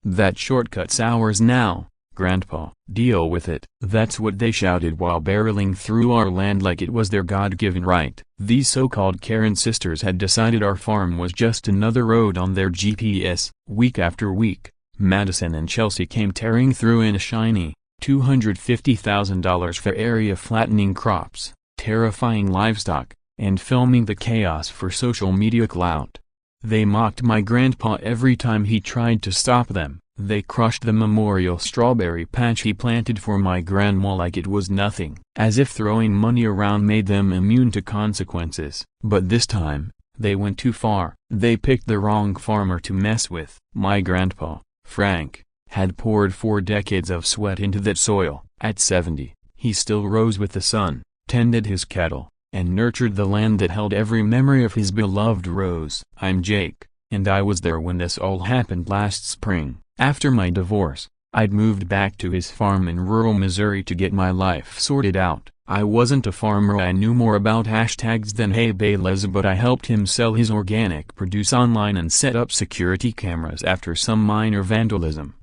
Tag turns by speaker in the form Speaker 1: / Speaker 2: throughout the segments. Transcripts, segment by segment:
Speaker 1: "That shortcut's ours now, Grandpa. Deal with it." That's what they shouted while barreling through our land like it was their God-given right. These so-called Karen sisters had decided our farm was just another road on their GPS. Week after week, Madison and Chelsea came tearing through in a shiny $250,000 Ferrari flattening crops, terrifying livestock, and filming the chaos for social media clout. They mocked my grandpa every time he tried to stop them. They crushed the memorial strawberry patch he planted for my grandma like it was nothing, as if throwing money around made them immune to consequences. But this time, they went too far. They picked the wrong farmer to mess with. My grandpa, Frank, had poured 4 decades of sweat into that soil. At 70, he still rose with the sun, tended his cattle, and nurtured the land that held every memory of his beloved Rose. I'm Jake, and I was there when this all happened last spring. After my divorce, I'd moved back to his farm in rural Missouri to get my life sorted out. I wasn't a farmer. I knew more about hashtags than Hey Bayless, but I helped him sell his organic produce online and set up security cameras after some minor vandalism.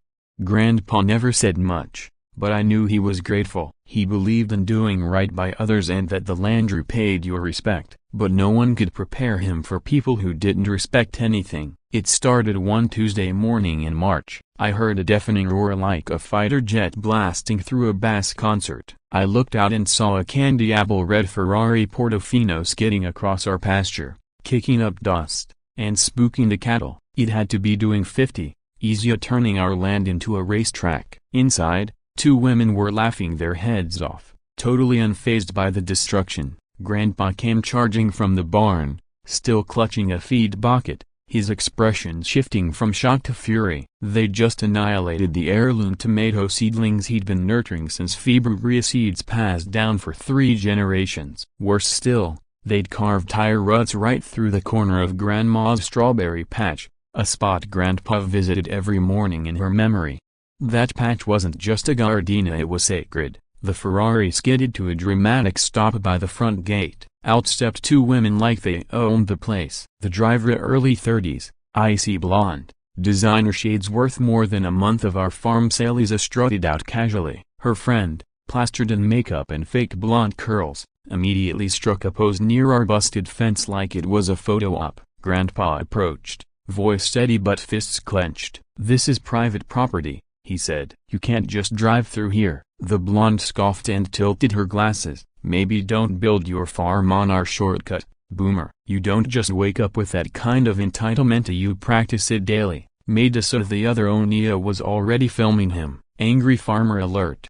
Speaker 1: Grandpa never said much, but I knew he was grateful. He believed in doing right by others and that the land repaid your respect, but no one could prepare him for people who didn't respect anything. It started one Tuesday morning in March. I heard a deafening roar like a fighter jet blasting through a bass concert. I looked out and saw a candy apple red Ferrari Portofino skidding across our pasture, kicking up dust, and spooking the cattle. It had to be doing 50, easy, turning our land into a racetrack. Inside, 2 women were laughing their heads off, totally unfazed by the destruction. Grandpa came charging from the barn, still clutching a feed bucket, his expression shifting from shock to fury. They'd just annihilated the heirloom tomato seedlings he'd been nurturing since February, seeds passed down for 3 generations. Worse still, they'd carved tire ruts right through the corner of Grandma's strawberry patch, a spot Grandpa visited every morning in her memory. That patch wasn't just a gardenia, it was sacred. The Ferrari skidded to a dramatic stop by the front gate. Out stepped 2 women like they owned the place. The driver, early 30s, icy blonde, designer shades worth more than a month of our farm sale. Lisa strutted out casually. Her friend, plastered in makeup and fake blonde curls, immediately struck a pose near our busted fence like it was a photo op. Grandpa approached, voice steady but fists clenched. "This is private property," he said. "You can't just drive through here." The blonde scoffed and tilted her glasses. "Maybe don't build your farm on our shortcut, boomer. You don't just wake up with that kind of entitlement, you practice it daily." Madison, the other Onia, was already filming him. "Angry farmer alert,"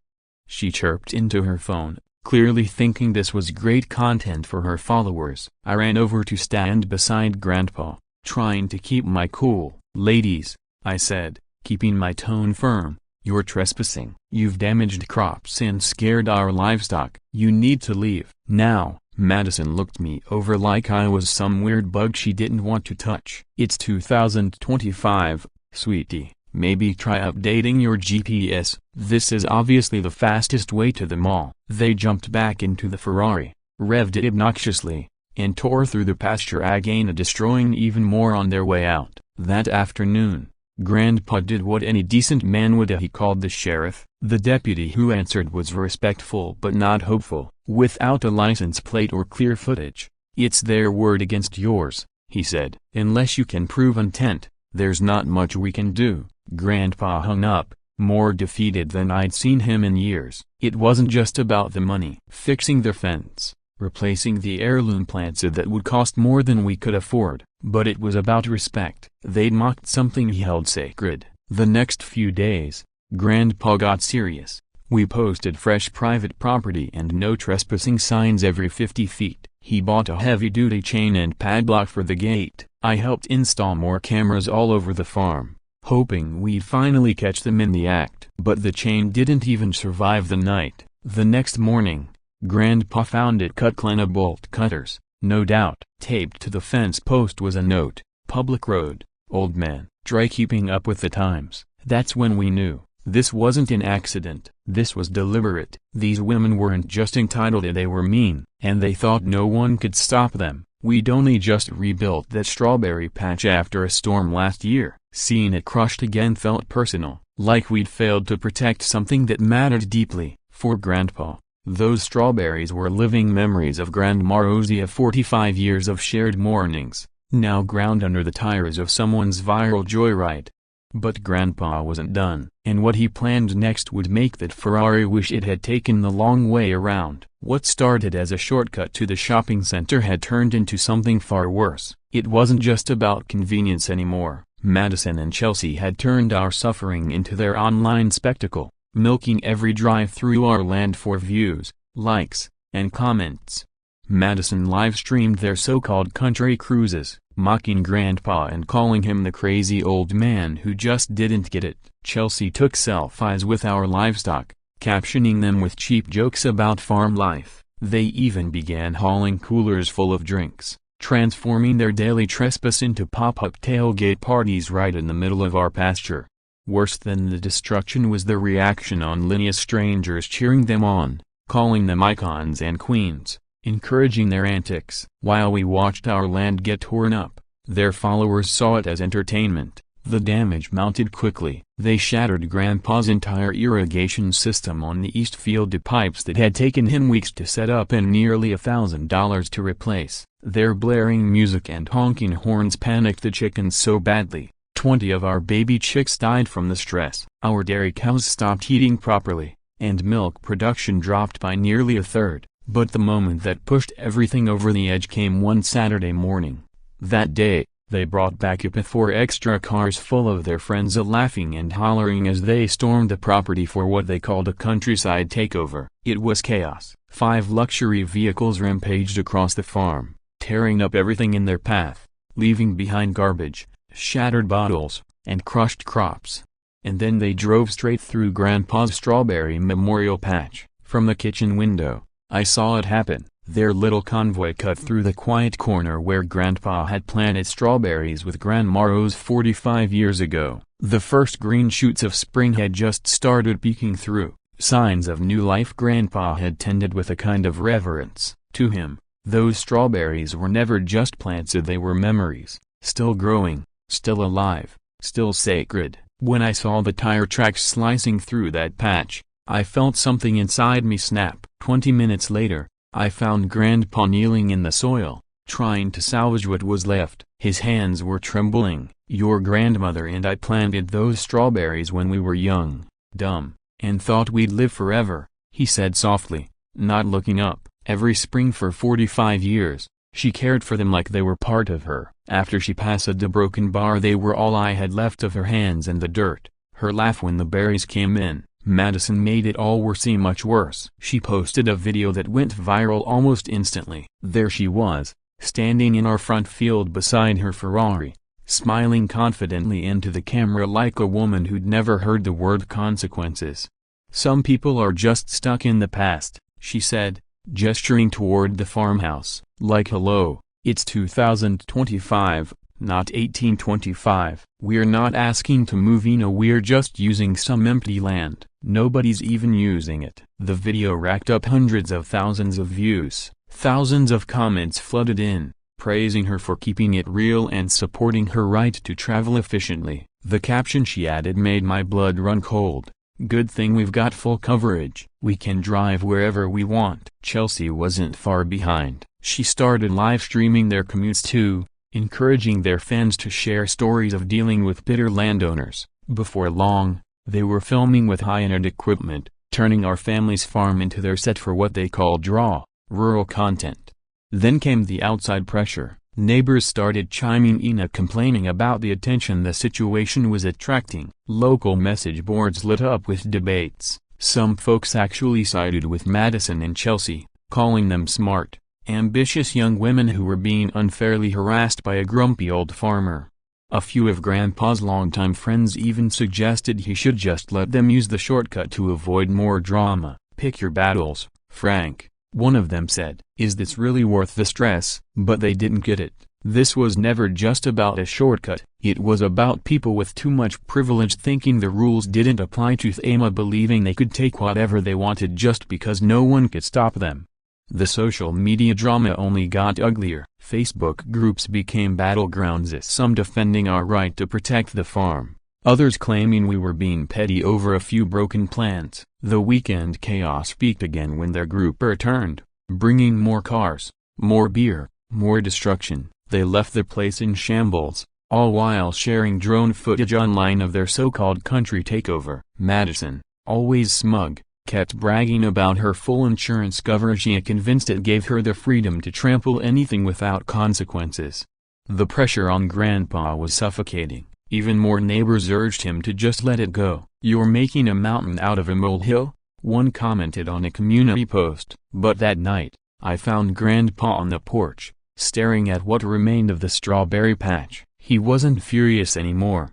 Speaker 1: she chirped into her phone, clearly thinking this was great content for her followers. I ran over to stand beside Grandpa, trying to keep my cool. "Ladies," I said, keeping my tone firm, "you're trespassing. You've damaged crops and scared our livestock. You need to leave now." Madison looked me over like I was some weird bug she didn't want to touch. "It's 2025, sweetie. Maybe try updating your GPS. This is obviously the fastest way to the mall." They jumped back into the Ferrari, revved it obnoxiously, and tore through the pasture again, destroying even more on their way out. That afternoon, Grandpa did what any decent man would. He called the sheriff. The deputy who answered was respectful but not hopeful. "Without a license plate or clear footage, it's their word against yours," he said. "Unless you can prove intent, there's not much we can do." Grandpa hung up, more defeated than I'd seen him in years. It wasn't just about the money. Fixing the fence, replacing the heirloom plants that would cost more than we could afford, but it was about respect. They'd mocked something he held sacred. The next few days, Grandpa got serious. We posted fresh private property and no trespassing signs every 50 feet. He bought a heavy-duty chain and padlock for the gate. I helped install more cameras all over the farm, hoping we'd finally catch them in the act. But the chain didn't even survive the night. The next morning, Grandpa found it cut clean of bolt cutters, no doubt. Taped to the fence post was a note: "Public road, old man. Try keeping up with the times." That's when we knew this wasn't an accident. This was deliberate. These women weren't just entitled, they were mean, and they thought no one could stop them. We'd only just rebuilt that strawberry patch after a storm last year. Seeing it crushed again felt personal, like we'd failed to protect something that mattered deeply. For Grandpa, those strawberries were living memories of Grandma Rosie, of 45 years of shared mornings, now ground under the tires of someone's viral joyride. But Grandpa wasn't done, and what he planned next would make that Ferrari wish it had taken the long way around. What started as a shortcut to the shopping center had turned into something far worse. It wasn't just about convenience anymore. Madison and Chelsea had turned our suffering into their online spectacle, milking every drive through our land for views, likes, and comments. Madison live-streamed their so-called country cruises, mocking Grandpa and calling him the crazy old man who just didn't get it. Chelsea took selfies with our livestock, captioning them with cheap jokes about farm life. They even began hauling coolers full of drinks, transforming their daily trespass into pop-up tailgate parties right in the middle of our pasture. Worse than the destruction was the reaction online as strangers cheering them on, calling them icons and queens, encouraging their antics. While we watched our land get torn up, their followers saw it as entertainment. The damage mounted quickly. They shattered Grandpa's entire irrigation system on the east field, to pipes that had taken him weeks to set up and nearly $1,000 to replace. Their blaring music and honking horns panicked the chickens so badly, 20 of our baby chicks died from the stress. Our dairy cows stopped eating properly, and milk production dropped by nearly a third. But the moment that pushed everything over the edge came one Saturday morning. That day, they brought back up 4 extra cars full of their friends, laughing and hollering as they stormed the property for what they called a countryside takeover. It was chaos. 5 luxury vehicles rampaged across the farm, tearing up everything in their path, leaving behind garbage, shattered bottles, and crushed crops. And then they drove straight through Grandpa's strawberry memorial patch. From the kitchen window, I saw it happen. Their little convoy cut through the quiet corner where Grandpa had planted strawberries with Grandma Rose 45 years ago. The first green shoots of spring had just started peeking through, signs of new life Grandpa had tended with a kind of reverence. To him, those strawberries were never just plants, they were memories, still growing, still alive, still sacred. When I saw the tire tracks slicing through that patch, I felt something inside me snap. 20 minutes later, I found Grandpa kneeling in the soil, trying to salvage what was left. His hands were trembling. Your grandmother and I planted those strawberries when we were young, dumb, and thought we'd live forever, he said softly, not looking up. Every spring for 45 years, she cared for them like they were part of her. After she passed a broken bar, they were all I had left of her hands and the dirt. Her laugh when the berries came in, Madison, made it all seem much worse. She posted a video that went viral almost instantly. There she was, standing in our front field beside her Ferrari, smiling confidently into the camera like a woman who'd never heard the word consequences. Some people are just stuck in the past, she said, gesturing toward the farmhouse. Like, hello, it's 2025, not 1825. We're not asking to move, we're just using some empty land. Nobody's even using it. The video racked up hundreds of thousands of views. Thousands of comments flooded in, praising her for keeping it real and supporting her right to travel efficiently. The caption she added made my blood run cold. Good thing we've got full coverage. We can drive wherever we want. Chelsea wasn't far behind. She started live streaming their commutes too, encouraging their fans to share stories of dealing with bitter landowners. Before long, they were filming with high-end equipment, turning our family's farm into their set for what they called raw, rural content. Then came the outside pressure. Neighbors started chiming in, complaining about the attention the situation was attracting. Local message boards lit up with debates. Some folks actually sided with Madison and Chelsea, calling them smart, ambitious young women who were being unfairly harassed by a grumpy old farmer. A few of Grandpa's longtime friends even suggested he should just let them use the shortcut to avoid more drama. Pick your battles, Frank, one of them said. Is this really worth the stress? But they didn't get it. This was never just about a shortcut. It was about people with too much privilege thinking the rules didn't apply to them, believing they could take whatever they wanted just because no one could stop them. The social media drama only got uglier. Facebook groups became battlegrounds, as some defending our right to protect the farm, others claiming we were being petty over a few broken plants. The weekend chaos peaked again when their group returned, bringing more cars, more beer, more destruction. They left the place in shambles, all while sharing drone footage online of their so-called country takeover. Madison, always smug, kept bragging about her full insurance coverage. She convinced it gave her the freedom to trample anything without consequences. The pressure on Grandpa was suffocating. Even more neighbors urged him to just let it go. "You're making a mountain out of a molehill," one commented on a community post. But that night, I found Grandpa on the porch, staring at what remained of the strawberry patch. He wasn't furious anymore.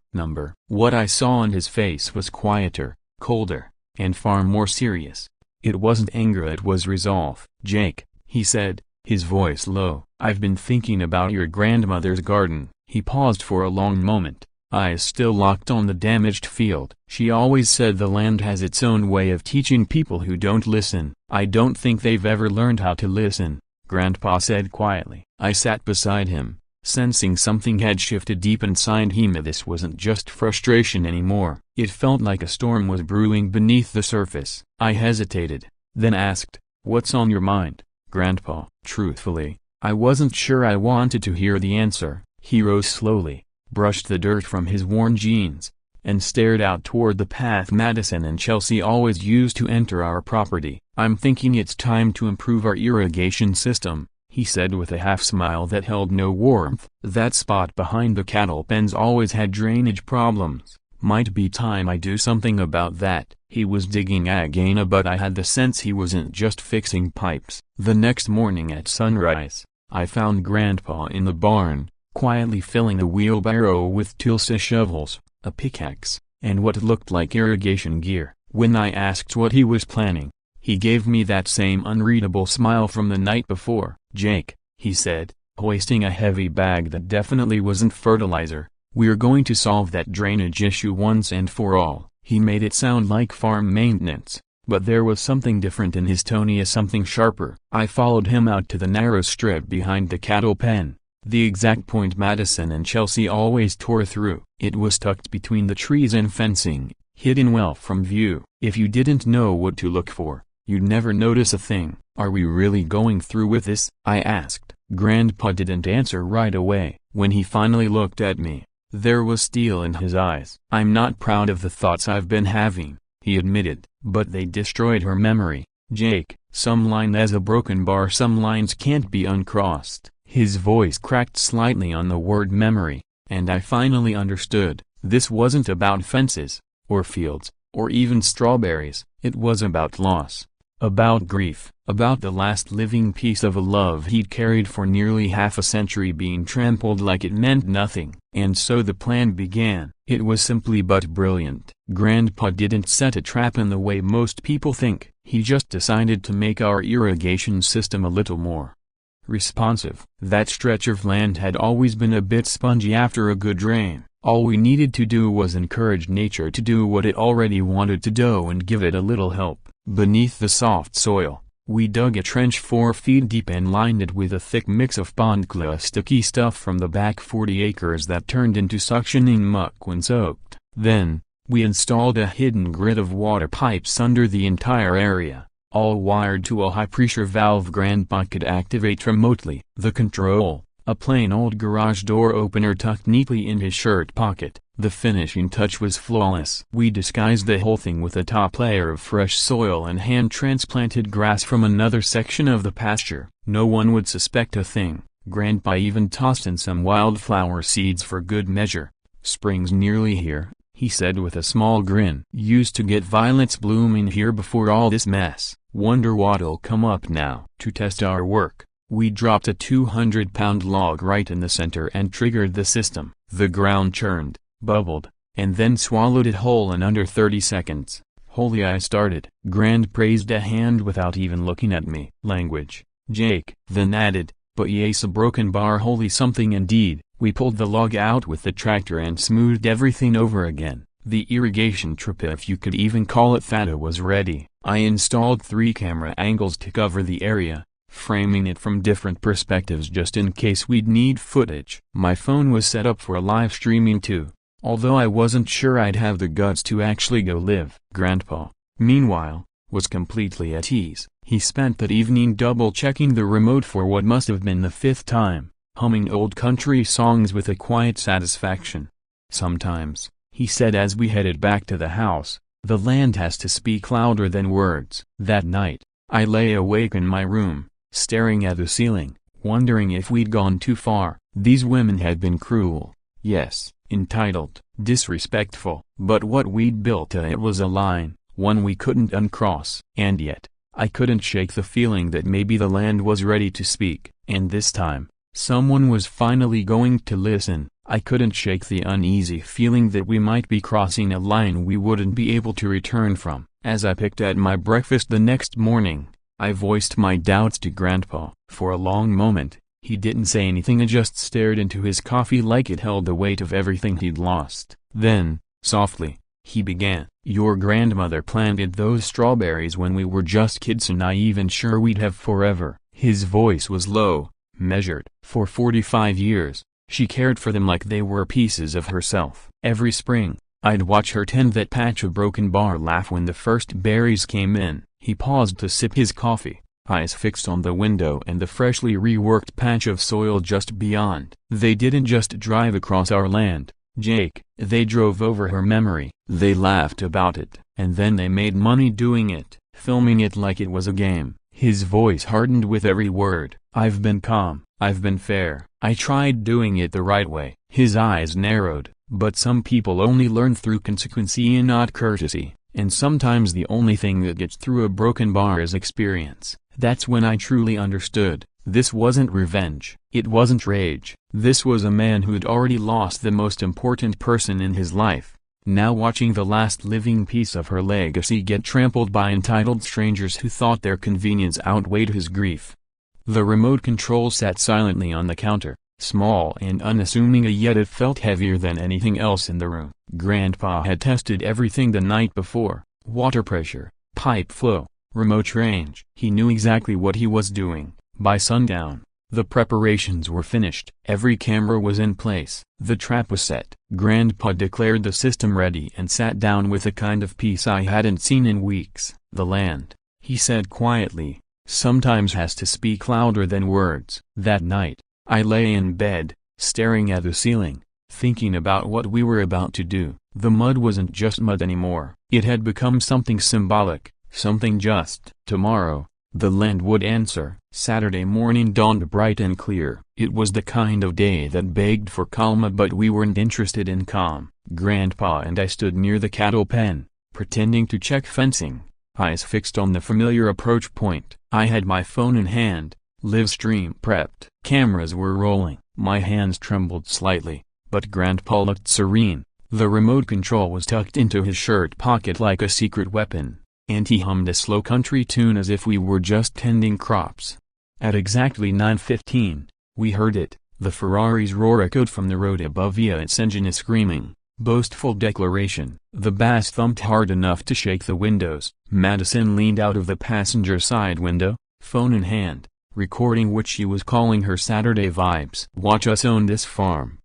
Speaker 1: What I saw on his face was quieter, colder, and far more serious. It wasn't anger, it was resolve. "Jake," he said, his voice low, "I've been thinking about your grandmother's garden." He paused for a long moment, eyes still locked on the damaged field. "She always said the land has its own way of teaching people who don't listen." "I don't think they've ever learned how to listen," Grandpa said quietly. I sat beside him, sensing something had shifted deep inside him. This wasn't just frustration anymore. It felt like a storm was brewing beneath the surface. I hesitated, then asked, "What's on your mind, Grandpa?" Truthfully, I wasn't sure I wanted to hear the answer. He rose slowly, brushed the dirt from his worn jeans, and stared out toward the path Madison and Chelsea always used to enter our property. "I'm thinking it's time to improve our irrigation system," he said with a half-smile that held no warmth. "That spot behind the cattle pens always had drainage problems. Might be time I do something about that." He was digging again, but I had the sense he wasn't just fixing pipes. The next morning at sunrise, I found Grandpa in the barn, quietly filling a wheelbarrow with tools, shovels, a pickaxe, and what looked like irrigation gear. When I asked what he was planning, he gave me that same unreadable smile from the night before. "Jake," he said, hoisting a heavy bag that definitely wasn't fertilizer, "we're going to solve that drainage issue once and for all." He made it sound like farm maintenance, but there was something different in his tone, something sharper. I followed him out to the narrow strip behind the cattle pen, the exact point Madison and Chelsea always tore through. It was tucked between the trees and fencing, hidden well from view. If you didn't know what to look for, you'd never notice a thing. "Are we really going through with this?" I asked. Grandpa didn't answer right away. When he finally looked at me, there was steel in his eyes. "I'm not proud of the thoughts I've been having," he admitted, "but they destroyed her memory. Jake, some line has a broken bar, some lines can't be uncrossed." His voice cracked slightly on the word memory, and I finally understood. This wasn't about fences, or fields, or even strawberries. It was about loss, about grief, about the last living piece of a love he'd carried for nearly half a century being trampled like it meant nothing. And so the plan began. It was simply but brilliant. Grandpa didn't set a trap in the way most people think. He just decided to make our irrigation system a little more responsive. That stretch of land had always been a bit spongy after a good rain. All we needed to do was encourage nature to do what it already wanted to do and give it a little help. Beneath the soft soil, we dug a trench 4 feet deep and lined it with a thick mix of pond clay, sticky stuff from the back 40 acres that turned into suctioning muck when soaked. Then, we installed a hidden grid of water pipes under the entire area, all wired to a high-pressure valve Grandpa could activate remotely. The control, a plain old garage door opener tucked neatly in his shirt pocket. The finishing touch was flawless. We disguised the whole thing with a top layer of fresh soil and hand-transplanted grass from another section of the pasture. No one would suspect a thing. Grandpa even tossed in some wildflower seeds for good measure. "Spring's nearly here," he said with a small grin. "Used to get violets blooming here before all this mess. Wonder what'll come up now." To test our work, we dropped a 200-pound log right in the center and triggered the system. The ground churned, bubbled, and then swallowed it whole in under 30 seconds. "Holy," I started. Grand praised a hand without even looking at me. "Language, Jake," then added, "but yes, a broken bar, holy something indeed." We pulled the log out with the tractor and smoothed everything over again. The irrigation trip, if you could even call it that, was ready. I installed 3 camera angles to cover the area, framing it from different perspectives just in case we'd need footage. My phone was set up for a live streaming too, although I wasn't sure I'd have the guts to actually go live. Grandpa, meanwhile, was completely at ease. He spent that evening double-checking the remote for what must have been the 5th time, humming old country songs with a quiet satisfaction. Sometimes, he said as we headed back to the house, the land has to speak louder than words. That night, I lay awake in my room, staring at the ceiling, wondering if we'd gone too far. These women had been cruel, yes, entitled, disrespectful, but what we'd built to it was a line, one we couldn't uncross. And yet, I couldn't shake the feeling that maybe the land was ready to speak, and this time, someone was finally going to listen. I couldn't shake the uneasy feeling that we might be crossing a line we wouldn't be able to return from. As I picked at my breakfast the next morning, I voiced my doubts to Grandpa. For a long moment, he didn't say anything and just stared into his coffee like it held the weight of everything he'd lost. Then, softly, he began. Your grandmother planted those strawberries when we were just kids and naive and sure we'd have forever. His voice was low, measured. For 45 years, she cared for them like they were pieces of herself. Every spring, I'd watch her tend that patch of broken bar laugh when the first berries came in. He paused to sip his coffee, eyes fixed on the window and the freshly reworked patch of soil just beyond. They didn't just drive across our land, Jake. They drove over her memory. They laughed about it, and then they made money doing it, filming it like it was a game. His voice hardened with every word. I've been calm, I've been fair, I tried doing it the right way. His eyes narrowed, but some people only learn through consequence and not courtesy, and sometimes the only thing that gets through a broken bar is experience. That's when I truly understood. This wasn't revenge. It wasn't rage. This was a man who'd already lost the most important person in his life, now watching the last living piece of her legacy get trampled by entitled strangers who thought their convenience outweighed his grief. The remote control sat silently on the counter, small and unassuming, yet it felt heavier than anything else in the room. Grandpa had tested everything the night before: water pressure, pipe flow, remote range. He knew exactly what he was doing. By sundown, the preparations were finished. Every camera was in place. The trap was set. Grandpa declared the system ready and sat down with a kind of peace I hadn't seen in weeks. The land, he said quietly, sometimes has to speak louder than words. That night, I lay in bed, staring at the ceiling, thinking about what we were about to do. The mud wasn't just mud anymore. It had become something symbolic, something just. Tomorrow, the land would answer. Saturday morning dawned bright and clear. It was the kind of day that begged for calm, but we weren't interested in calm. Grandpa and I stood near the cattle pen, pretending to check fencing, eyes fixed on the familiar approach point. I had my phone in hand, live stream prepped. Cameras were rolling. My hands trembled slightly, but Grandpa looked serene. The remote control was tucked into his shirt pocket like a secret weapon, and he hummed a slow country tune as if we were just tending crops. At exactly 9:15, we heard it. The Ferrari's roar echoed from the road above via its engine, a screaming, boastful declaration. The bass thumped hard enough to shake the windows. Madison leaned out of the passenger side window, phone in hand, recording what she was calling her Saturday vibes. "Watch us own this farm,"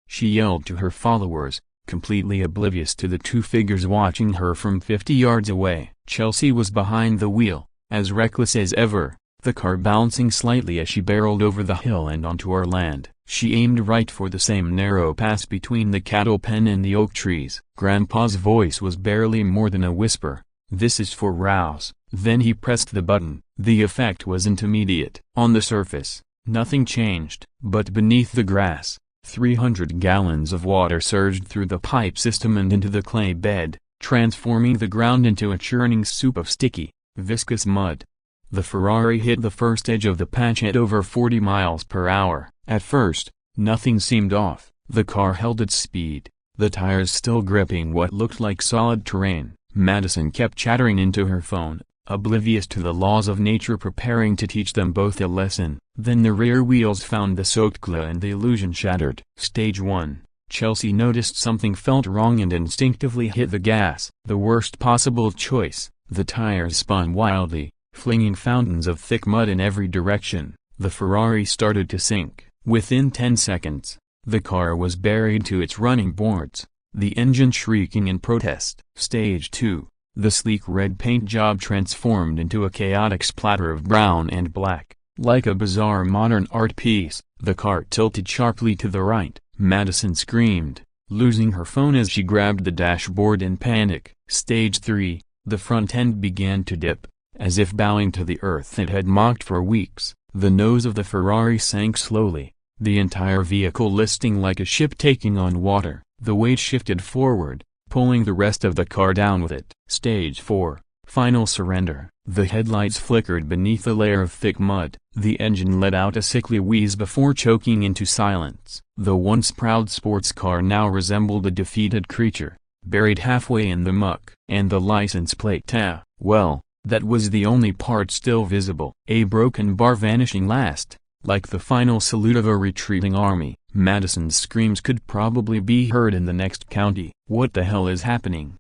Speaker 1: she yelled to her followers, completely oblivious to the two figures watching her from 50 yards away. Chelsea was behind the wheel, as reckless as ever, the car bouncing slightly as she barreled over the hill and onto our land. She aimed right for the same narrow pass between the cattle pen and the oak trees. Grandpa's voice was barely more than a whisper. "This is for Rouse." Then he pressed the button. The effect wasn't immediate. On the surface, nothing changed. But beneath the grass, 300 gallons of water surged through the pipe system and into the clay bed, transforming the ground into a churning soup of sticky, viscous mud. The Ferrari hit the first edge of the patch at over 40 miles per hour. At first, nothing seemed off. The car held its speed, the tires still gripping what looked like solid terrain. Madison kept chattering into her phone, oblivious to the laws of nature, preparing to teach them both a lesson. Then the rear wheels found the soaked clay and the illusion shattered. Stage 1. Chelsea noticed something felt wrong and instinctively hit the gas. The worst possible choice. The tires spun wildly, flinging fountains of thick mud in every direction. The Ferrari started to sink. Within 10 seconds, the car was buried to its running boards, the engine shrieking in protest. Stage 2. The sleek red paint job transformed into a chaotic splatter of brown and black. Like a bizarre modern art piece, the car tilted sharply to the right. Madison screamed, losing her phone as she grabbed the dashboard in panic. Stage 3. The front end began to dip, as if bowing to the earth it had mocked for weeks. The nose of the Ferrari sank slowly, the entire vehicle listing like a ship taking on water. The weight shifted forward, pulling the rest of the car down with it. Stage 4. Final surrender. The headlights flickered beneath a layer of thick mud. The engine let out a sickly wheeze before choking into silence. The once proud sports car now resembled a defeated creature, buried halfway in the muck. And the license plate, well, that was the only part still visible. A broken bar vanishing last, like the final salute of a retreating army. Madison's screams could probably be heard in the next county. "What the hell is happening?"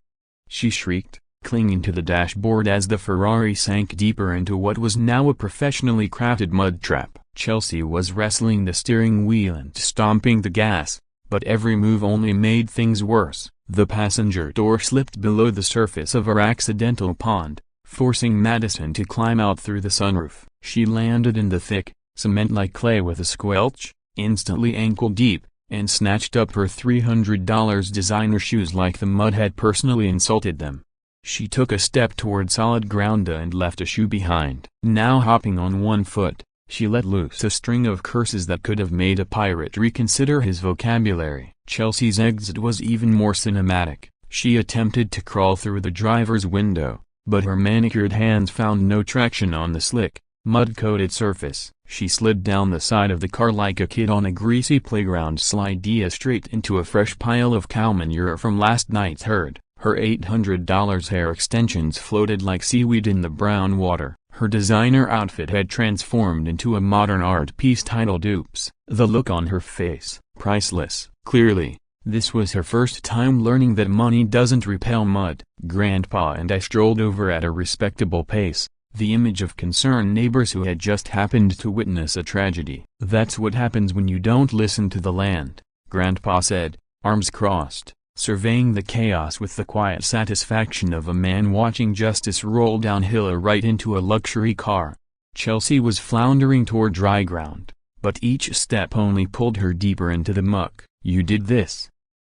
Speaker 1: she shrieked, clinging to the dashboard as the Ferrari sank deeper into what was now a professionally crafted mud trap. Chelsea was wrestling the steering wheel and stomping the gas, but every move only made things worse. The passenger door slipped below the surface of her accidental pond, forcing Madison to climb out through the sunroof. She landed in the thick, cement-like clay with a squelch, instantly ankle-deep, and snatched up her $300 designer shoes like the mud had personally insulted them. She took a step toward solid ground and left a shoe behind. Now hopping on one foot, she let loose a string of curses that could have made a pirate reconsider his vocabulary. Chelsea's exit was even more cinematic. She attempted to crawl through the driver's window, but her manicured hands found no traction on the slick, mud-coated surface. She slid down the side of the car like a kid on a greasy playground slide straight into a fresh pile of cow manure from last night's herd. Her $800 hair extensions floated like seaweed in the brown water. Her designer outfit had transformed into a modern art piece titled "Oops." The look on her face, priceless. Clearly, this was her first time learning that money doesn't repel mud. Grandpa and I strolled over at a respectable pace, the image of concerned neighbors who had just happened to witness a tragedy. "That's what happens when you don't listen to the land," Grandpa said, arms crossed, surveying the chaos with the quiet satisfaction of a man watching justice roll downhill or right into a luxury car. Chelsea was floundering toward dry ground, but each step only pulled her deeper into the muck. "You did this!"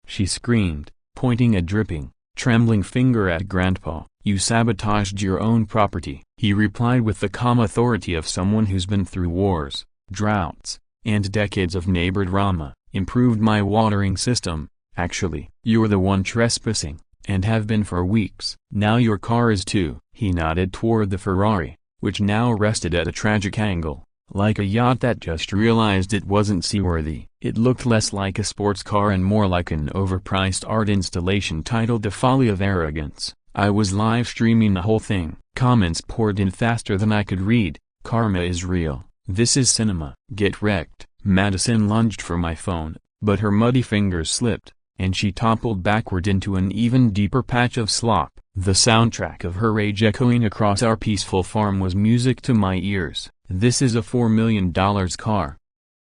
Speaker 1: she screamed, pointing a dripping, trembling finger at Grandpa. "You sabotaged your own property." He replied with the calm authority of someone who's been through wars, droughts, and decades of neighbor drama. "Improved my watering system, actually. You're the one trespassing, and have been for weeks. Now your car is too." He nodded toward the Ferrari, which now rested at a tragic angle, like a yacht that just realized it wasn't seaworthy. It looked less like a sports car and more like an overpriced art installation titled "The Folly of Arrogance." I was live streaming the whole thing. Comments poured in faster than I could read. "Karma is real. This is cinema." "Get wrecked." Madison lunged for my phone, but her muddy fingers slipped, and she toppled backward into an even deeper patch of slop. The soundtrack of her rage echoing across our peaceful farm was music to my ears. "This is a $4 million car,"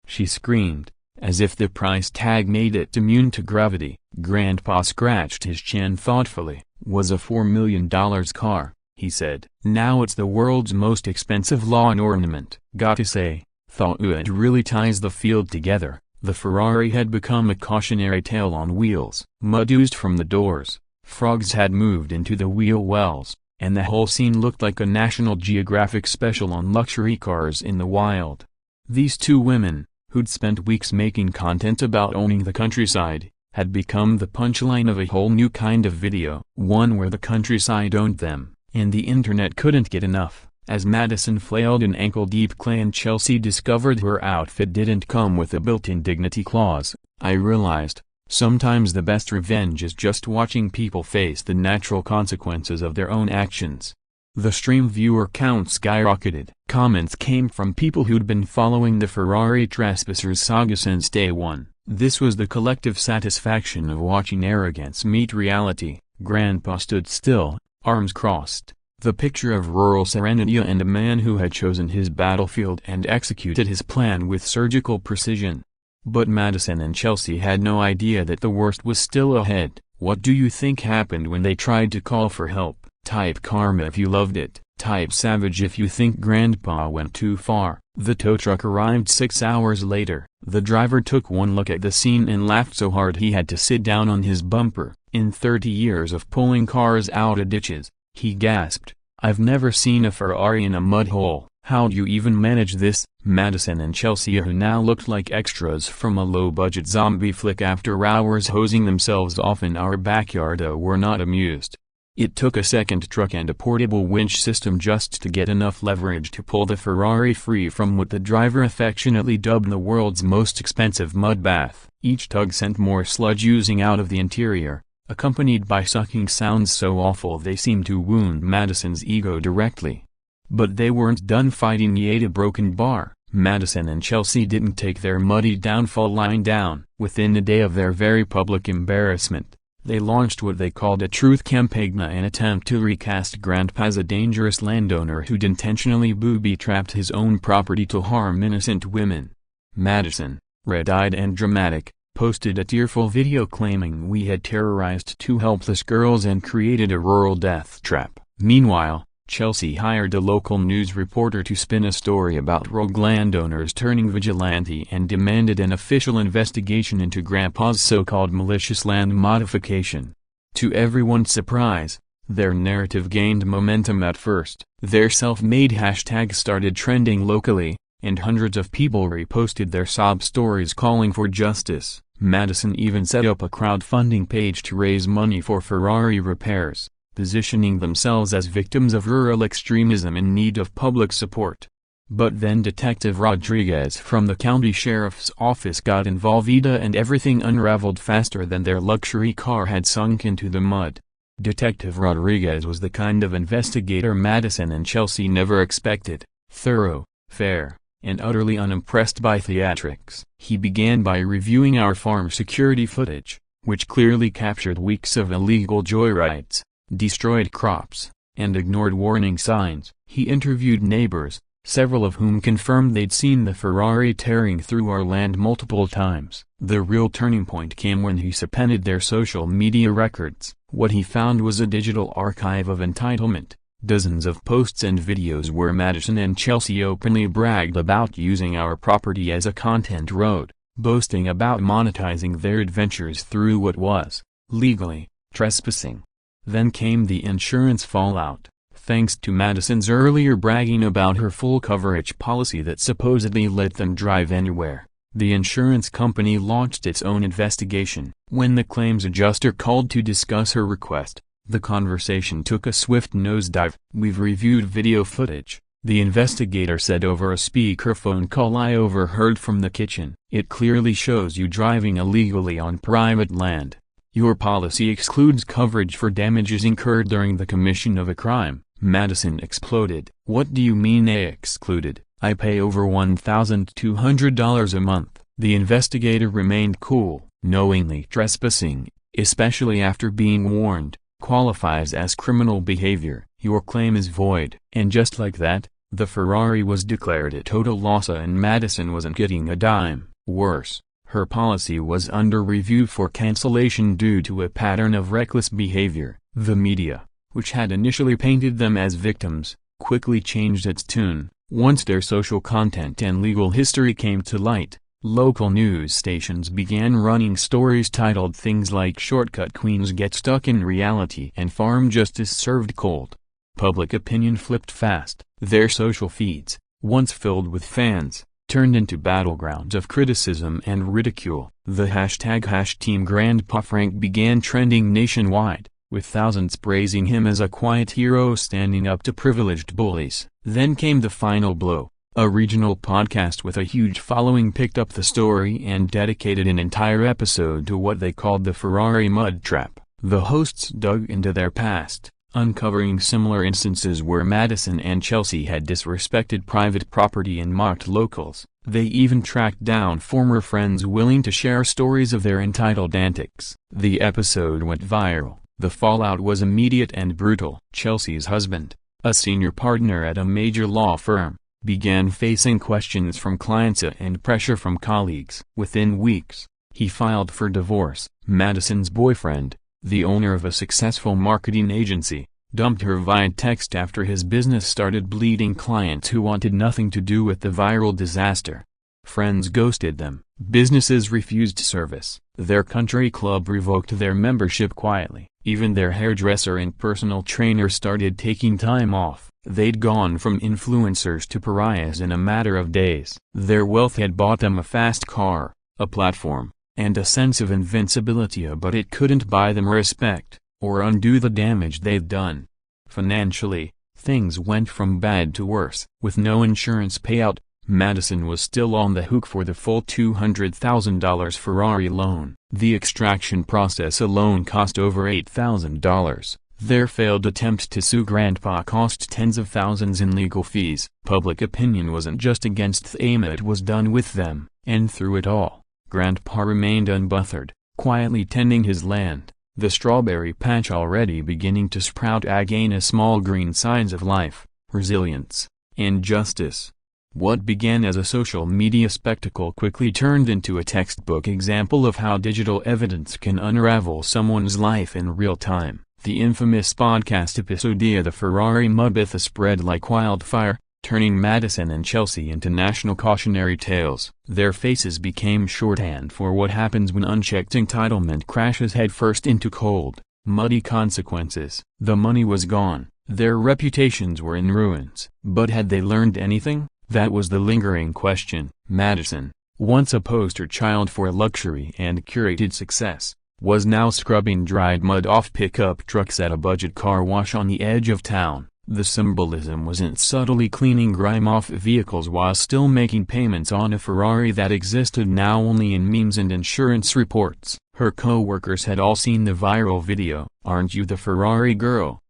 Speaker 1: she screamed, as if the price tag made it immune to gravity. Grandpa scratched his chin thoughtfully. "Was a $4 million car," he said. "Now it's the world's most expensive lawn ornament." Gotta say, thought it really ties the field together. The Ferrari had become a cautionary tale on wheels. Mud oozed from the doors, frogs had moved into the wheel wells, and the whole scene looked like a National Geographic special on luxury cars in the wild. These two women, who'd spent weeks making content about owning the countryside, had become the punchline of a whole new kind of video, one where the countryside owned them, and the internet couldn't get enough. As Madison flailed in ankle-deep clay and Chelsea discovered her outfit didn't come with a built-in dignity clause, I realized, sometimes the best revenge is just watching people face the natural consequences of their own actions. The stream viewer count skyrocketed. Comments came from people who'd been following the Ferrari trespassers saga since day one. This was the collective satisfaction of watching arrogance meet reality. Grandpa stood still, arms crossed, The picture of rural serenity and a man who had chosen his battlefield and executed his plan with surgical precision. But Madison and Chelsea had no idea that the worst was still ahead. What do you think happened when they tried to call for help? Type karma if you loved it. Type savage if you think Grandpa went too far. The tow truck arrived 6 hours later. The driver took one look at the scene and laughed so hard he had to sit down on his bumper. In 30 years of pulling cars out of ditches, he gasped, "I've never seen a Ferrari in a mud hole. How'd you even manage this?" Madison and Chelsea, who now looked like extras from a low-budget zombie flick after hours hosing themselves off in our backyard, were not amused. It took a second truck and a portable winch system just to get enough leverage to pull the Ferrari free from what the driver affectionately dubbed the world's most expensive mud bath. Each tug sent more sludge oozing out of the interior, accompanied by sucking sounds so awful they seemed to wound Madison's ego directly. But they weren't done fighting yet. A broken bar. Madison and Chelsea didn't take their muddy downfall lying down. Within a day of their very public embarrassment, they launched what they called a truth campaign, an attempt to recast Grandpa as a dangerous landowner who'd intentionally booby-trapped his own property to harm innocent women. Madison, red-eyed and dramatic, posted a tearful video claiming we had terrorized 2 helpless girls and created a rural death trap. Meanwhile, Chelsea hired a local news reporter to spin a story about rogue landowners turning vigilante and demanded an official investigation into Grandpa's so-called malicious land modification. To everyone's surprise, their narrative gained momentum at first. Their self-made hashtag started trending locally, and hundreds of people reposted their sob stories calling for justice. Madison even set up a crowdfunding page to raise money for Ferrari repairs, positioning themselves as victims of rural extremism in need of public support. But then Detective Rodriguez from the county sheriff's office got involved, and everything unraveled faster than their luxury car had sunk into the mud. Detective Rodriguez was the kind of investigator Madison and Chelsea never expected: thorough, fair, and utterly unimpressed by theatrics. He began by reviewing our farm security footage, which clearly captured weeks of illegal joyrides, destroyed crops, and ignored warning signs. He interviewed neighbors, several of whom confirmed they'd seen the Ferrari tearing through our land multiple times. The real turning point came when he subpoenaed their social media records. What he found was a digital archive of entitlement, dozens of posts and videos where Madison and Chelsea openly bragged about using our property as a content road, boasting about monetizing their adventures through what was, legally, trespassing. Then came the insurance fallout. Thanks to Madison's earlier bragging about her full coverage policy that supposedly let them drive anywhere, the insurance company launched its own investigation. When the claims adjuster called to discuss her request, the conversation took a swift nosedive. "We've reviewed video footage," the investigator said over a speakerphone call I overheard from the kitchen. "It clearly shows you driving illegally on private land. Your policy excludes coverage for damages incurred during the commission of a crime." Madison exploded. "What do you mean excluded? I pay over $1,200 a month." The investigator remained cool. "Knowingly trespassing, especially after being warned, qualifies as criminal behavior. Your claim is void." And just like that, the Ferrari was declared a total loss, and Madison wasn't getting a dime. Worse, her policy was under review for cancellation due to a pattern of reckless behavior. The media, which had initially painted them as victims, quickly changed its tune. Once their social content and legal history came to light, local news stations began running stories titled things like "Shortcut Queens Get Stuck in Reality" and "Farm Justice Served Cold." Public opinion flipped fast. Their social feeds, once filled with fans, turned into battlegrounds of criticism and ridicule. The hashtag #TeamGrandpaFrank began trending nationwide, with thousands praising him as a quiet hero standing up to privileged bullies. Then came the final blow. A regional podcast with a huge following picked up the story and dedicated an entire episode to what they called the Ferrari mud trap. The hosts dug into their past, uncovering similar instances where Madison and Chelsea had disrespected private property and mocked locals. They even tracked down former friends willing to share stories of their entitled antics. The episode went viral. The fallout was immediate and brutal. Chelsea's husband, a senior partner at a major law firm, began facing questions from clients and pressure from colleagues. Within weeks, he filed for divorce. Madison's boyfriend, the owner of a successful marketing agency, dumped her via text after his business started bleeding clients who wanted nothing to do with the viral disaster. Friends ghosted them, businesses refused service, their country club revoked their membership quietly, even their hairdresser and personal trainer started taking time off. They'd gone from influencers to pariahs in a matter of days. Their wealth had bought them a fast car, a platform, and a sense of invincibility, but it couldn't buy them respect, or undo the damage they'd done. Financially, things went from bad to worse. With no insurance payout, Madison was still on the hook for the full $200,000 Ferrari loan. The extraction process alone cost over $8,000. Their failed attempt to sue Grandpa cost tens of thousands in legal fees. Public opinion wasn't just against them, it was done with them. And through it all, Grandpa remained unbothered, quietly tending his land, the strawberry patch already beginning to sprout again small green signs of life, resilience, and justice. What began as a social media spectacle quickly turned into a textbook example of how digital evidence can unravel someone's life in real time. The infamous podcast episode The Ferrari Mudbith spread like wildfire, turning Madison and Chelsea into national cautionary tales. Their faces became shorthand for what happens when unchecked entitlement crashes headfirst into cold, muddy consequences. The money was gone, their reputations were in ruins. But had they learned anything? That was the lingering question. Madison, once a poster child for luxury and curated success, was now scrubbing dried mud off pickup trucks at a budget car wash on the edge of town. The symbolism wasn't subtly cleaning grime off vehicles while still making payments on a Ferrari that existed now only in memes and insurance reports. Her co-workers had all seen the viral video. "Aren't you the Ferrari girl?"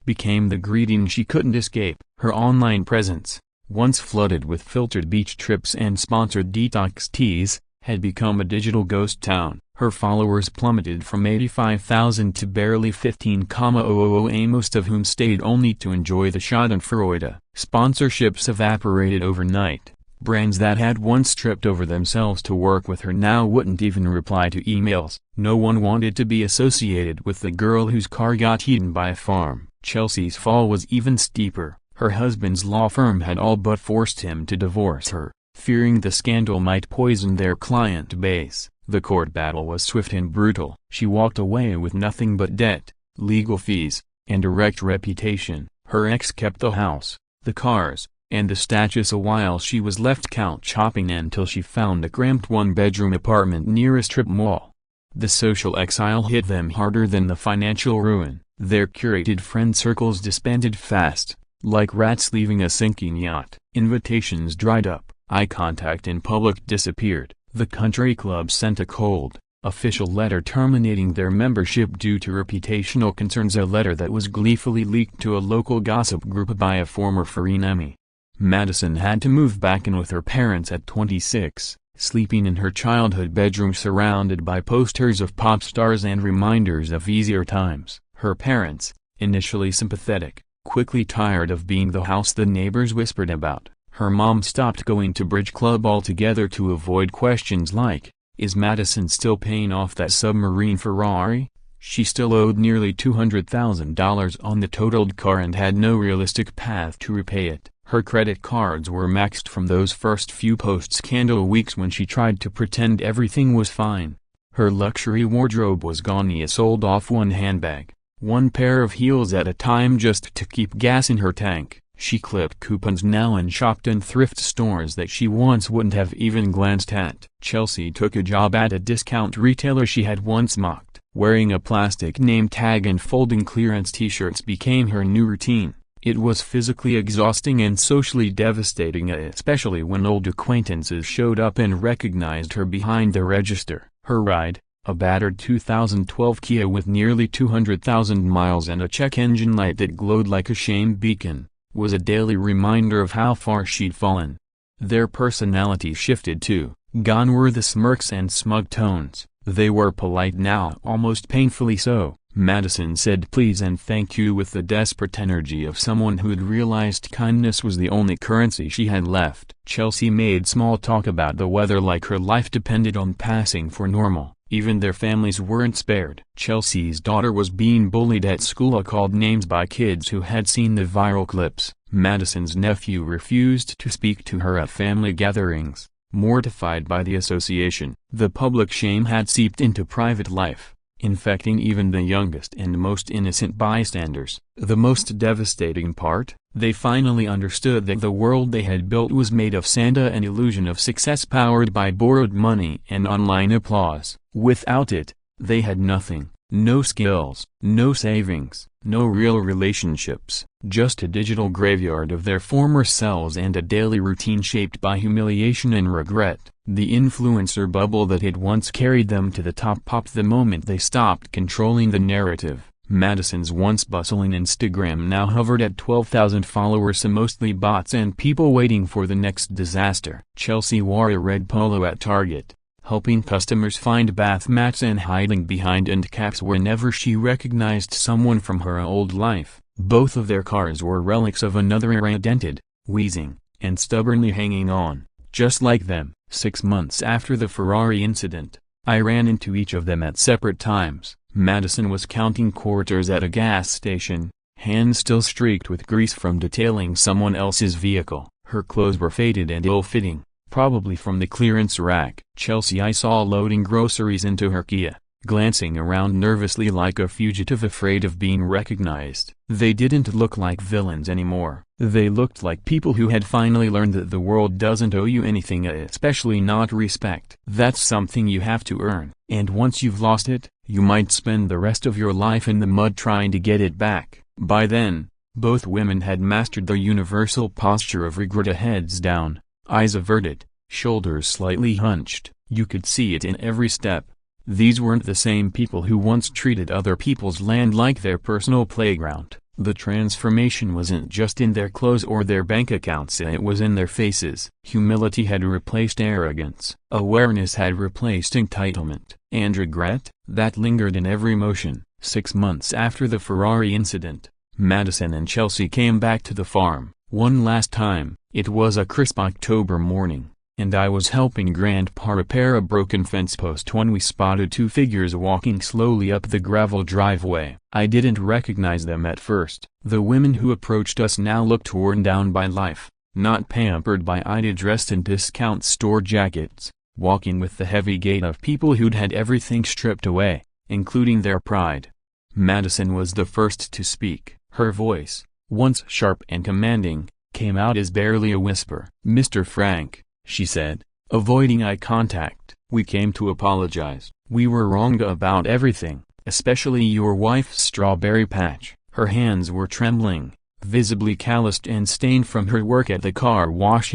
Speaker 1: became the greeting she couldn't escape. Her online presence, once flooded with filtered beach trips and sponsored detox teas, had become a digital ghost town. Her followers plummeted from 85,000 to barely 15,000, most of whom stayed only to enjoy the schadenfreude. Sponsorships evaporated overnight. Brands that had once tripped over themselves to work with her now wouldn't even reply to emails. No one wanted to be associated with the girl whose car got eaten by a farm. Chelsea's fall was even steeper. Her husband's law firm had all but forced him to divorce her, fearing the scandal might poison their client base. The court battle was swift and brutal. She walked away with nothing but debt, legal fees, and a wrecked reputation. Her ex kept the house, the cars, and the status, while she was left couch shopping until she found a cramped one-bedroom apartment near a strip mall. The social exile hit them harder than the financial ruin. Their curated friend circles disbanded fast, like rats leaving a sinking yacht. Invitations dried up, eye contact in public disappeared. The country club sent a cold, official letter terminating their membership due to reputational concerns, a letter that was gleefully leaked to a local gossip group by a former frenemy. Madison had to move back in with her parents at 26, sleeping in her childhood bedroom surrounded by posters of pop stars and reminders of easier times. Her parents, initially sympathetic, quickly tired of being the house the neighbors whispered about. Her mom stopped going to bridge club altogether to avoid questions like, "Is Madison still paying off that submarine Ferrari?" She still owed nearly $200,000 on the totaled car and had no realistic path to repay it. Her credit cards were maxed from those first few post-scandal weeks when she tried to pretend everything was fine. Her luxury wardrobe was gone. She sold off one handbag, one pair of heels at a time just to keep gas in her tank. She clipped coupons now and shopped in thrift stores that she once wouldn't have even glanced at. Chelsea took a job at a discount retailer she had once mocked. Wearing a plastic name tag and folding clearance t-shirts became her new routine. It was physically exhausting and socially devastating, especially when old acquaintances showed up and recognized her behind the register. Her ride, a battered 2012 Kia with nearly 200,000 miles and a check engine light that glowed like a shame beacon, was a daily reminder of how far she'd fallen. Their personalities shifted too. Gone were the smirks and smug tones. They were polite now, almost painfully so. Madison said please and thank you with the desperate energy of someone who'd realized kindness was the only currency she had left. Chelsea made small talk about the weather like her life depended on passing for normal. Even their families weren't spared. Chelsea's daughter was being bullied at school, called names by kids who had seen the viral clips. Madison's nephew refused to speak to her at family gatherings, mortified by the association. The public shame had seeped into private life, infecting even the youngest and most innocent bystanders. The most devastating part, they finally understood that the world they had built was made of sand, an illusion of success powered by borrowed money and online applause. Without it, they had nothing. No skills, no savings, no real relationships, just a digital graveyard of their former selves and a daily routine shaped by humiliation and regret. The influencer bubble that had once carried them to the top popped the moment they stopped controlling the narrative. Madison's once bustling Instagram now hovered at 12,000 followers, mostly bots and people waiting for the next disaster. Chelsea wore a red polo at Target, helping customers find bath mats and hiding behind end caps whenever she recognized someone from her old life. Both of their cars were relics of another era, dented, wheezing, and stubbornly hanging on, just like them. 6 months after the Ferrari incident, I ran into each of them at separate times. Madison was counting quarters at a gas station, hands still streaked with grease from detailing someone else's vehicle. Her clothes were faded and ill-fitting, probably from the clearance rack. Chelsea I saw loading groceries into her Kia, glancing around nervously like a fugitive afraid of being recognized. They didn't look like villains anymore. They looked like people who had finally learned that the world doesn't owe you anything, especially not respect. That's something you have to earn. And once you've lost it, you might spend the rest of your life in the mud trying to get it back. By then, both women had mastered the universal posture of regret, heads down, eyes averted, shoulders slightly hunched. You could see it in every step. These weren't the same people who once treated other people's land like their personal playground. The transformation wasn't just in their clothes or their bank accounts, it was in their faces. Humility had replaced arrogance. Awareness had replaced entitlement. And regret, that lingered in every motion. 6 months after the Ferrari incident, Madison and Chelsea came back to the farm, one last time. It was a crisp October morning, and I was helping Grandpa repair a broken fence post when we spotted two figures walking slowly up the gravel driveway. I didn't recognize them at first. The women who approached us now looked worn down by life, not pampered by Ida, dressed in discount store jackets, walking with the heavy gait of people who'd had everything stripped away, including their pride. Madison was the first to speak. Her voice, once sharp and commanding, came out as barely a whisper. "Mr. Frank," she said, avoiding eye contact, "we came to apologize. We were wrong about everything, especially your wife's strawberry patch." Her hands were trembling, visibly calloused and stained from her work at the car wash.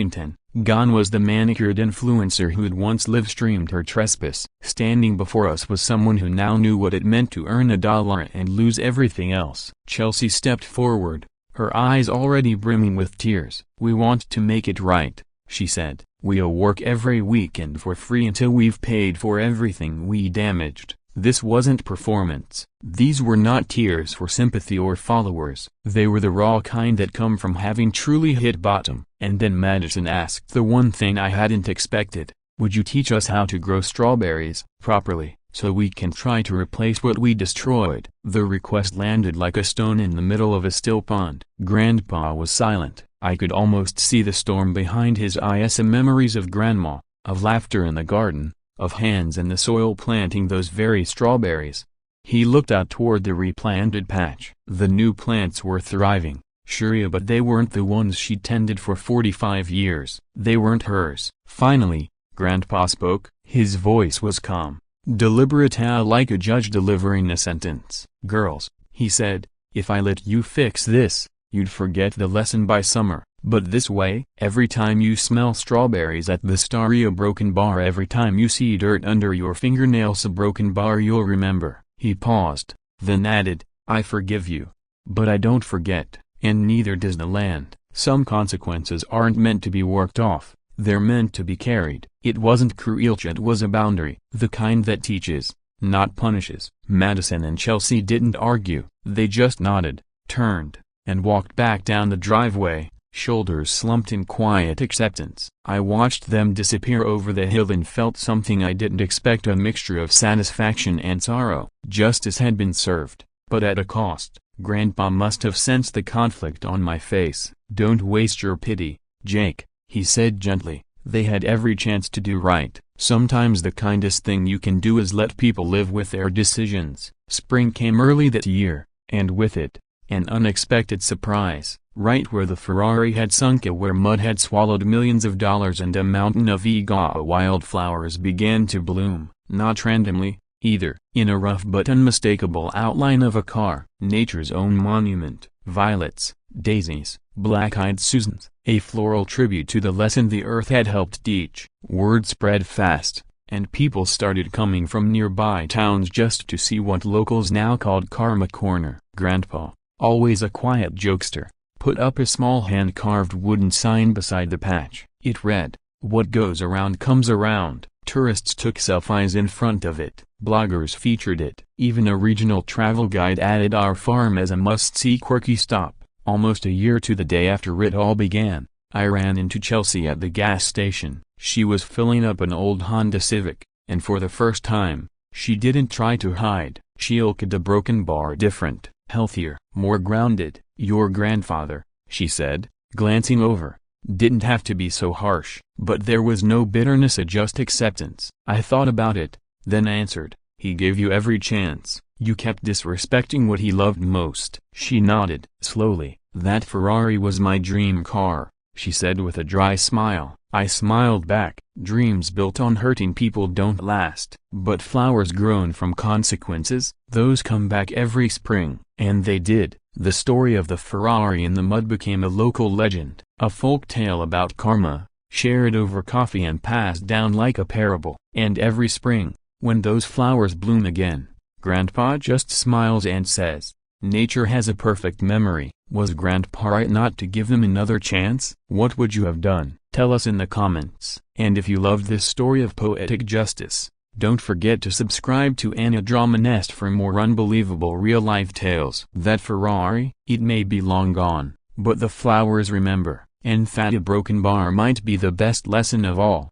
Speaker 1: Gone was the manicured influencer who'd once live-streamed her trespass. Standing before us was someone who now knew what it meant to earn $1 and lose everything else. Chelsea stepped forward, her eyes already brimming with tears. "We want to make it right," she said. "We'll work every weekend for free until we've paid for everything we damaged." This wasn't performance. These were not tears for sympathy or followers. They were the raw kind that come from having truly hit bottom. And then Madison asked the one thing I hadn't expected: "Would you teach us how to grow strawberries properly, so we can try to replace what we destroyed?" The request landed like a stone in the middle of a still pond. Grandpa was silent. I could almost see the storm behind his eyes, memories of Grandma, of laughter in the garden, of hands in the soil planting those very strawberries. He looked out toward the replanted patch. The new plants were thriving, sure, but they weren't the ones she'd tended for 45 years. They weren't hers. Finally, Grandpa spoke. His voice was calm, deliberate, like a judge delivering a sentence. "Girls," he said, "if I let you fix this, you'd forget the lesson by summer. But this way, every time you smell strawberries at the Starry, a broken bar, every time you see dirt under your fingernails, a broken bar, you'll remember." He paused, then added, "I forgive you. But I don't forget, and neither does the land. Some consequences aren't meant to be worked off, they're meant to be carried." It wasn't cruelty, it was a boundary. The kind that teaches, not punishes. Madison and Chelsea didn't argue, they just nodded, turned, and walked back down the driveway, shoulders slumped in quiet acceptance. I watched them disappear over the hill and felt something I didn't expect, a mixture of satisfaction and sorrow. Justice had been served, but at a cost. Grandpa must have sensed the conflict on my face. "Don't waste your pity, Jake," he said gently. "They had every chance to do right. Sometimes the kindest thing you can do is let people live with their decisions." Spring came early that year, and with it, an unexpected surprise. Right where the Ferrari had sunk, where mud had swallowed millions of dollars, and a mountain of Iga wildflowers began to bloom, not randomly, either. In a rough but unmistakable outline of a car, nature's own monument, violets, daisies, black-eyed Susans, a floral tribute to the lesson the earth had helped teach. Word spread fast, and people started coming from nearby towns just to see what locals now called Karma Corner. Grandpa, always a quiet jokester, put up a small hand-carved wooden sign beside the patch. It read, "What goes around comes around." Tourists took selfies in front of it. Bloggers featured it. Even a regional travel guide added our farm as a must-see quirky stop. Almost a year to the day after it all began, I ran into Chelsea at the gas station. She was filling up an old Honda Civic, and for the first time, she didn't try to hide. She looked a broken bar different, healthier, more grounded. "Your grandfather," she said, glancing over, "didn't have to be so harsh." But there was no bitterness, just acceptance. I thought about it, then answered, "He gave you every chance. You kept disrespecting what he loved most." She nodded. Slowly, "That Ferrari was my dream car," she said with a dry smile. I smiled back. Dreams built on hurting people don't last. But flowers grown from consequences, those come back every spring. And they did. The story of the Ferrari in the mud became a local legend, a folk tale about karma, shared over coffee and passed down like a parable. And every spring, when those flowers bloom again, Grandpa just smiles and says, "Nature has a perfect memory." Was Grandpa right not to give them another chance? What would you have done? Tell us in the comments. And if you loved this story of poetic justice, don't forget to subscribe to Anna Drama Nest for more unbelievable real-life tales. That Ferrari, it may be long gone, but the flowers remember. And that a broken bar might be the best lesson of all.